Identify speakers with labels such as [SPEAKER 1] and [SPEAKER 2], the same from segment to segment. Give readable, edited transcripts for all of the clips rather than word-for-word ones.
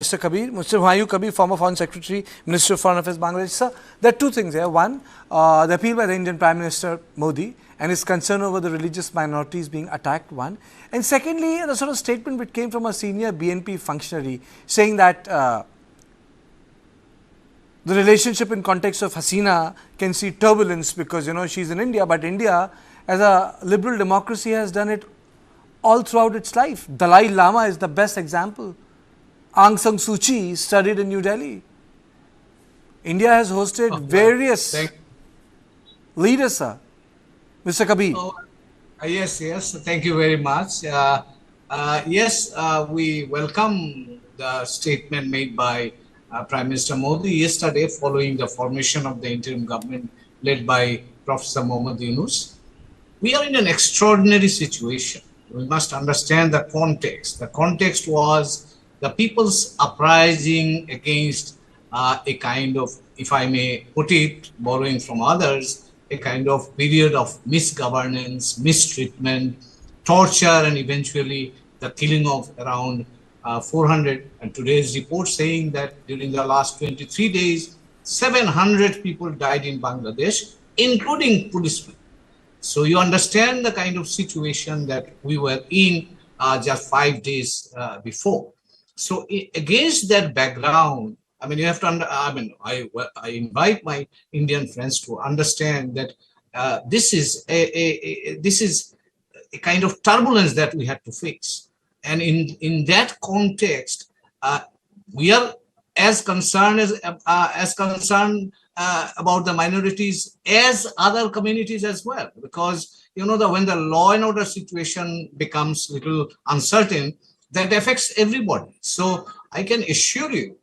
[SPEAKER 1] Mr. Humayun Kabir, former Foreign Secretary, Minister of Foreign Affairs, Bangladesh. Sir, there are two things here. One, the appeal by the Indian Prime Minister Modi and his concern over the religious minorities being attacked, one. And secondly, the sort of statement which came from a senior BNP functionary saying that the relationship in context of Hasina can see turbulence because, she's in India, but India as a liberal democracy has done it all throughout its life. Dalai Lama is the best example. Aung San Suu Kyi studied in New Delhi. India has hosted various leaders, sir. Mr. Kabir.
[SPEAKER 2] Yes. Thank you very much. We welcome the statement made by Prime Minister Modi yesterday following the formation of the interim government led by Professor Mohammad Yunus. We are in an extraordinary situation. We must understand the context. The context was the people's uprising against a kind of, if I may put it, borrowing from others, a kind of period of misgovernance, mistreatment, torture, and eventually the killing of around 400. And today's report saying that during the last 23 days, 700 people died in Bangladesh, including policemen. So you understand the kind of situation that we were in just 5 days before. So against that background, you have to, I invite my Indian friends to understand that this is a kind of turbulence that we had to face. And in that context, we are as concerned about the minorities as other communities as well, because when the law and order situation becomes a little uncertain, that affects everybody. So I can assure you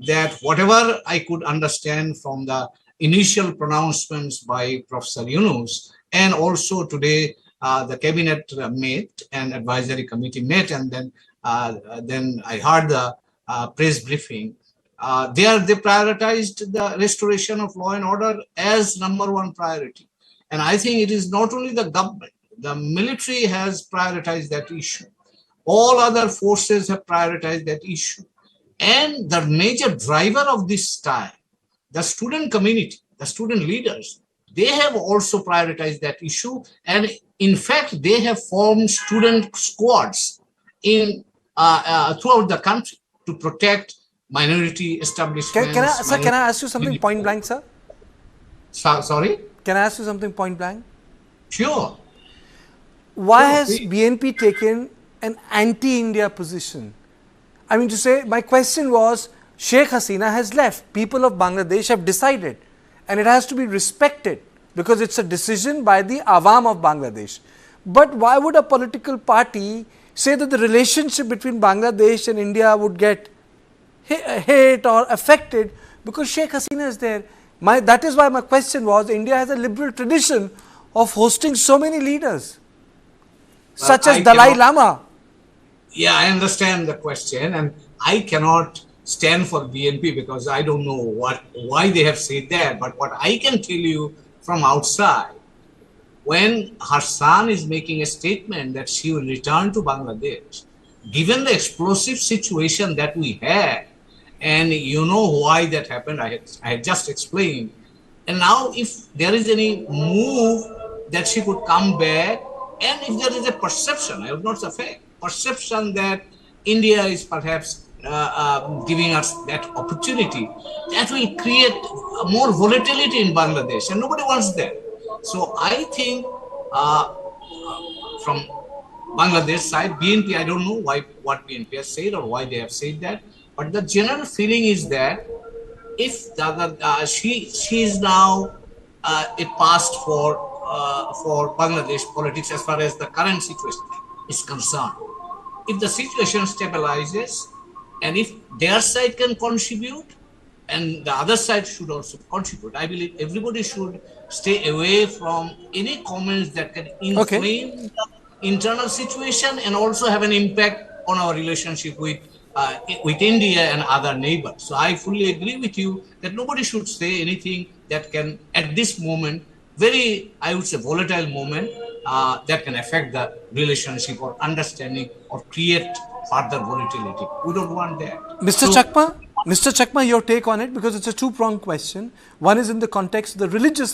[SPEAKER 2] that whatever I could understand from the initial pronouncements by Professor Yunus, and also today the cabinet met and advisory committee met, and then I heard the press briefing. They prioritized the restoration of law and order as #1 priority. And I think it is not only the government, the military has prioritized that issue. All other forces have prioritized that issue. And the major driver of this time, the student community, the student leaders, they have also prioritized that issue. And in fact, they have formed student squads throughout the country to protect minority establishments.
[SPEAKER 1] Can I ask you something point blank, sir?
[SPEAKER 2] Sorry?
[SPEAKER 1] Can I ask you something point blank?
[SPEAKER 2] Sure.
[SPEAKER 1] Why has BNP taken an anti-India position? My question was, Sheikh Hasina has left. People of Bangladesh have decided, and it has to be respected because it's a decision by the Awam of Bangladesh. But why would a political party say that the relationship between Bangladesh and India would get hit or affected because Sheikh Hasina is there? That is why my question was, India has a liberal tradition of hosting so many leaders, such as Dalai Lama.
[SPEAKER 2] Yeah, I understand the question, and I cannot stand for BNP because I don't know why they have said that. But what I can tell you from outside, when her son is making a statement that she will return to Bangladesh, given the explosive situation that we had, and you know why that happened, I had just explained. And now if there is any move that she could come back, and if there is a perception, I would not say fact, perception that India is perhaps giving us that opportunity, that will create more volatility in Bangladesh, and nobody wants that. So I think from Bangladesh side, BNP, I don't know what BNP has said or why they have said that, but the general feeling is that if she is now a past for Bangladesh politics as far as the current situation is concerned. If the situation stabilizes, and if their side can contribute, and the other side should also contribute, I believe everybody should stay away from any comments that can inflame the internal situation and also have an impact on our relationship with India and other neighbors. So I fully agree with you that nobody should say anything that can, at this moment, very, I would say, volatile moment, that can affect the relationship or understanding or create further volatility. We don't want that.
[SPEAKER 1] Mr. Chakma, your take on it, because it's a two-pronged question. One is in the context of the religious